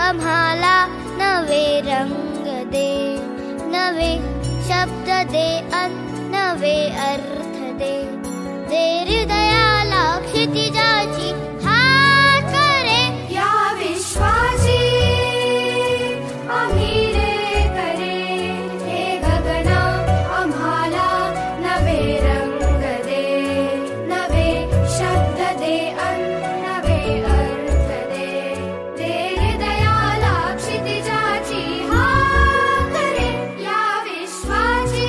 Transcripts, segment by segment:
आम्हाला नवे रंग दे, नवे शब्द दे अन नवे अर्थ दे. दे हृदयाला क्षितिजाची हात करे. या विश्वाची आम्ही रे करे. हे गगना आम्हाला नवे रंग दे, नवे शब्द दे अन नवे अर्थ दे. दे हृदयाला क्षितिजाची हात करे. या विश्वाची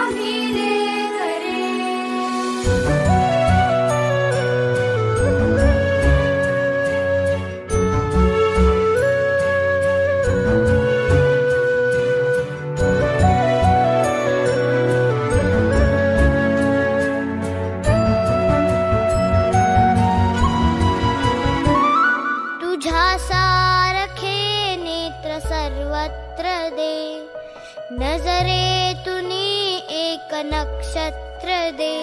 आम्ही रे करे. तुझ्या सारखे नेत्र सर्वत्र दे. नजरेतून एक नक्षत्र दे.